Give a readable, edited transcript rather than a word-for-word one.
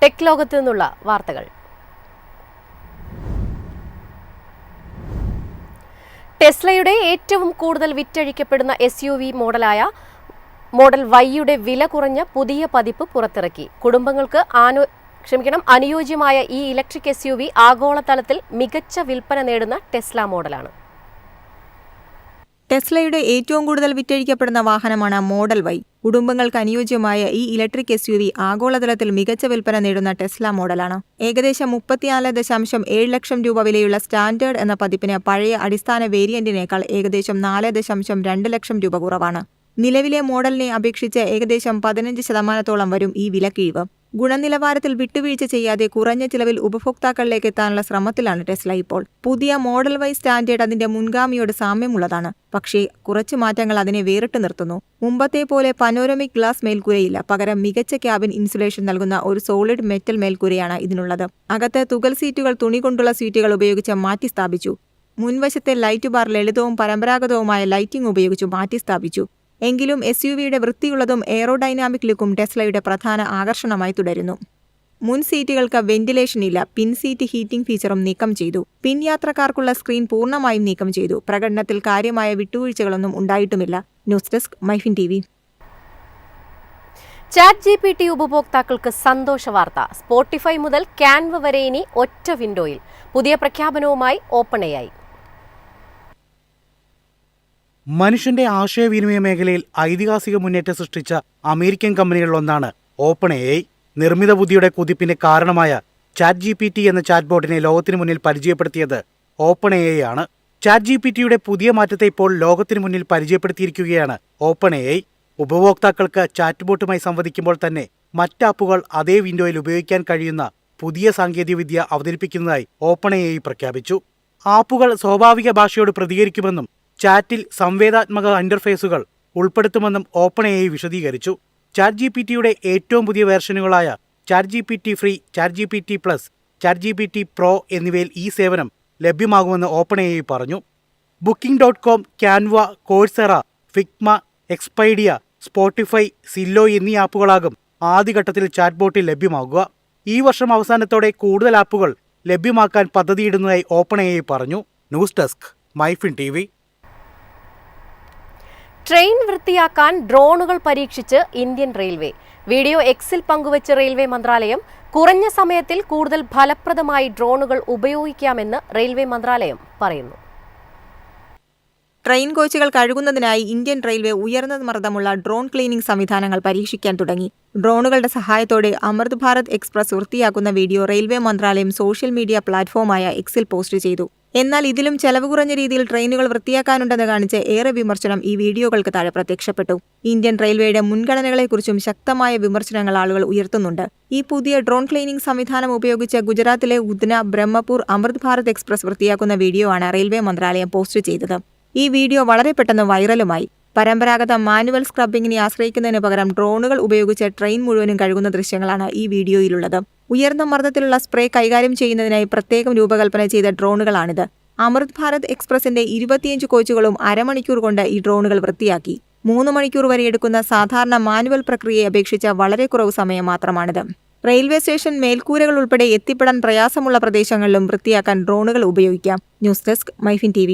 Tech ലോകത്തു നിന്നുള്ള വാർത്തകൾ. ടെസ്ലയുടെ ഏറ്റവും കൂടുതൽ വിറ്റഴിക്കപ്പെടുന്ന SUV മോഡൽ വൈയുടെ വില കുറഞ്ഞ പുതിയ പതിപ്പ് പുറത്തിറക്കി. കുടുംബങ്ങൾക്ക് അനുയോജ്യമായ ഈ ഇലക്ട്രിക് SUV ആഗോളതലത്തിൽ മികച്ച വിൽപ്പന നേടുന്ന ടെസ്ല മോഡലാണ്. ടെസ്ലയുടെ ഏറ്റവും കൂടുതൽ വിറ്റഴിക്കപ്പെടുന്ന വാഹനമാണ് മോഡൽ വൈ. കുടുംബങ്ങൾക്ക് അനുയോജ്യമായ ഈ ഇലക്ട്രിക് SUV ആഗോളതലത്തിൽ മികച്ച വിൽപ്പന നേടുന്ന ടെസ്ല മോഡലാണ്. ഏകദേശം 34.7 ലക്ഷം രൂപ വിലയുള്ള സ്റ്റാൻഡേർഡ് എന്ന പതിപ്പിന് പഴയ അടിസ്ഥാന വേരിയന്റിനേക്കാൾ ഏകദേശം 4.2 ലക്ഷം രൂപ കുറവാണ്. നിലവിലെ മോഡലിനെ അപേക്ഷിച്ച് ഏകദേശം 15% വരും ഈ വിലക്കിഴിവ്. ഗുണനിലവാരത്തിൽ വിട്ടുവീഴ്ച ചെയ്യാതെ കുറഞ്ഞ ചിലവിൽ ഉപഭോക്താക്കളിലേക്ക് എത്താനുള്ള ശ്രമത്തിലാണ് ടെസ്ല ഇപ്പോൾ. പുതിയ മോഡൽ വൈ സ്റ്റാൻഡേർഡ് അതിന്റെ മുൻഗാമിയോട് സാമ്യമുള്ളതാണ്. പക്ഷേ കുറച്ചു മാറ്റങ്ങൾ അതിനെ വേറിട്ട് നിർത്തുന്നു. മുമ്പത്തെ പോലെ പനോരമിക് ഗ്ലാസ് മേൽക്കൂരയില്ല. പകരം മികച്ച ക്യാബിൻ ഇൻസുലേഷൻ നൽകുന്ന ഒരു സോളിഡ് മെറ്റൽ മേൽക്കൂരയാണ് ഇതിനുള്ളത്. അകത്ത് തുകൽ സീറ്റുകൾ തുണി കൊണ്ടുള്ള സീറ്റുകൾ ഉപയോഗിച്ച് മാറ്റി സ്ഥാപിച്ചു. മുൻവശത്തെ ലൈറ്റ് ബാർ ലളിതവും പരമ്പരാഗതവുമായ ലൈറ്റിംഗ് ഉപയോഗിച്ചു മാറ്റി സ്ഥാപിച്ചു. എങ്കിലും SUVയുടെ വൃത്തിയുള്ളതും എയറോഡൈനാമിക് ലുക്കും ടെസ്ലയുടെ പ്രധാന ആകർഷണമായി തുടരുന്നു. മുൻ സീറ്റുകൾക്ക് വെന്റിലേഷൻ ഇല്ല. പിൻ സീറ്റ് ഹീറ്റിംഗ് ഫീച്ചറും നീക്കം ചെയ്തു. പിൻ യാത്രക്കാർക്കുള്ള സ്ക്രീൻ പൂർണ്ണമായും നീക്കം ചെയ്തു. പ്രകടനത്തിൽ കാര്യമായ വിട്ടുവീഴ്ചകളൊന്നും ഉണ്ടായിട്ടുമില്ല. News desk MyFin TV. ChatGPT ഉപഭോക്താക്കൾക്ക് സന്തോഷ വാർത്ത. സ്പോട്ടിഫൈ മുതൽ ക്യാൻവ വരെ ഇനി ഒറ്റ വിൻഡോയിൽ. പുതിയ പ്രഖ്യാപനവുമായി OpenAI. മനുഷ്യന്റെ ആശയവിനിമയ മേഖലയിൽ ഐതിഹാസിക മുന്നേറ്റം സൃഷ്ടിച്ച അമേരിക്കൻ കമ്പനികളിലൊന്നാണ് OpenAI. നിർമ്മിത ബുദ്ധിയുടെ കുതിപ്പിന് കാരണമായ ChatGPT എന്ന ചാറ്റ്ബോട്ടിനെ ലോകത്തിനു മുന്നിൽ പരിചയപ്പെടുത്തിയത് OpenAI ആണ്. ChatGPTയുടെ പുതിയ മാറ്റത്തെ ഇപ്പോൾ ലോകത്തിനു മുന്നിൽ പരിചയപ്പെടുത്തിയിരിക്കുകയാണ് OpenAI. ഉപഭോക്താക്കൾക്ക് ചാറ്റ്ബോട്ടുമായി സംവദിക്കുമ്പോൾ തന്നെ മറ്റാപ്പുകൾ അതേ വിൻഡോയിൽ ഉപയോഗിക്കാൻ കഴിയുന്ന പുതിയ സാങ്കേതികവിദ്യ അവതരിപ്പിക്കുന്നതായി OpenAI പ്രഖ്യാപിച്ചു. ആപ്പുകൾ സ്വാഭാവിക ഭാഷയോട് പ്രതികരിക്കുമെന്നും ചാറ്റിൽ സംവേദനാത്മക ഇന്റർഫേസുകൾ ഉൾപ്പെടുത്തുമെന്നും OpenAI വിശദീകരിച്ചു. ChatGPTയുടെ ഏറ്റവും പുതിയ വേർഷനുകളായ ChatGPT free, ChatGPT plus, ChatGPT Pro എന്നിവയിൽ ഈ സേവനം ലഭ്യമാകുമെന്ന് OpenAI പറഞ്ഞു. Booking.com, Canva, കോഴ്സെറ, Figma, എക്സ്പൈഡിയ, Spotify, Sillo എന്നീ ആപ്പുകളാകും ആദ്യഘട്ടത്തിൽ ചാറ്റ്ബോട്ടിൽ ലഭ്യമാകുക. ഈ വർഷം അവസാനത്തോടെ കൂടുതൽ ആപ്പുകൾ ലഭ്യമാക്കാൻ പദ്ധതിയിടുന്നതായി OpenAI പറഞ്ഞു. News desk MyFin TV. Train വൃത്തിയാക്കാൻ ഡ്രോണുകൾ പരീക്ഷിച്ച് ഇന്ത്യൻ റെയിൽവേ. വീഡിയോ Xൽ പങ്കുവച്ച റെയിൽവേ മന്ത്രാലയം കുറഞ്ഞ സമയത്തിൽ കൂടുതൽ ഫലപ്രദമായി ഡ്രോണുകൾ ഉപയോഗിക്കാമെന്ന് റെയിൽവേ മന്ത്രാലയം പറയുന്നു. ട്രെയിൻ കോച്ചുകൾ കഴുകുന്നതിനായി ഇന്ത്യൻ റെയിൽവേ ഉയർന്ന മർദ്ദമുള്ള ഡ്രോൺ ക്ലീനിംഗ് സംവിധാനങ്ങൾ പരീക്ഷിക്കാൻ തുടങ്ങി. ഡ്രോണുകളുടെ സഹായത്തോടെ അമൃത് ഭാരത് എക്സ്പ്രസ് വൃത്തിയാക്കുന്ന വീഡിയോ റെയിൽവേ മന്ത്രാലയം സോഷ്യൽ മീഡിയ പ്ലാറ്റ്ഫോമായ Xൽ പോസ്റ്റ് ചെയ്തു. എന്നാൽ ഇതിലും ചെലവ് കുറഞ്ഞ രീതിയിൽ ട്രെയിനുകൾ വൃത്തിയാക്കാനുണ്ടെന്ന് കാണിച്ച് ഏറെ വിമർശനം ഈ വീഡിയോകൾക്ക് താഴെ പ്രത്യക്ഷപ്പെട്ടു. ഇന്ത്യൻ റെയിൽവേയുടെ മുൻഗണനകളെക്കുറിച്ചും ശക്തമായ വിമർശനങ്ങൾ ആളുകൾ ഉയർത്തുന്നുണ്ട്. ഈ പുതിയ ഡ്രോൺ ക്ലീനിംഗ് സംവിധാനം ഉപയോഗിച്ച് ഗുജറാത്തിലെ ഉദ്ന, ബ്രഹ്മപൂർ അമൃത് ഭാരത് എക്സ്പ്രസ് വൃത്തിയാക്കുന്ന വീഡിയോ ആണ് റെയിൽവേ മന്ത്രാലയം പോസ്റ്റ് ചെയ്തത്. ഈ വീഡിയോ വളരെ പെട്ടെന്ന് വൈറലുമായി. പരമ്പരാഗത മാനുവൽ സ്ക്രബിങ്ങിനെ ആശ്രയിക്കുന്നതിന് പകരം ഡ്രോണുകൾ ഉപയോഗിച്ച് ട്രെയിൻ മുഴുവനും കഴുകുന്ന ദൃശ്യങ്ങളാണ് ഈ വീഡിയോയിലുള്ളത്. ഉയർന്ന മർദ്ദത്തിലുള്ള സ്പ്രേ കൈകാര്യം ചെയ്യുന്നതിനായി പ്രത്യേകം രൂപകൽപ്പന ചെയ്ത ഡ്രോണുകളാണിത്. അമൃത് ഭാരത് എക്സ്പ്രസിന്റെ 25 കോച്ചുകളും അരമണിക്കൂർ കൊണ്ട് ഈ ഡ്രോണുകൾ വൃത്തിയാക്കി. 3 മണിക്കൂർ വരെ എടുക്കുന്ന സാധാരണ മാനുവൽ പ്രക്രിയയെ അപേക്ഷിച്ച് വളരെ കുറവ് സമയം മാത്രമാണിത്. റെയിൽവേ സ്റ്റേഷൻ മേൽക്കൂരകൾ ഉൾപ്പെടെ എത്തിപ്പെടാൻ പ്രയാസമുള്ള പ്രദേശങ്ങളിലും വൃത്തിയാക്കാൻ ഡ്രോണുകൾ ഉപയോഗിക്കാം. News desk MyFin TV.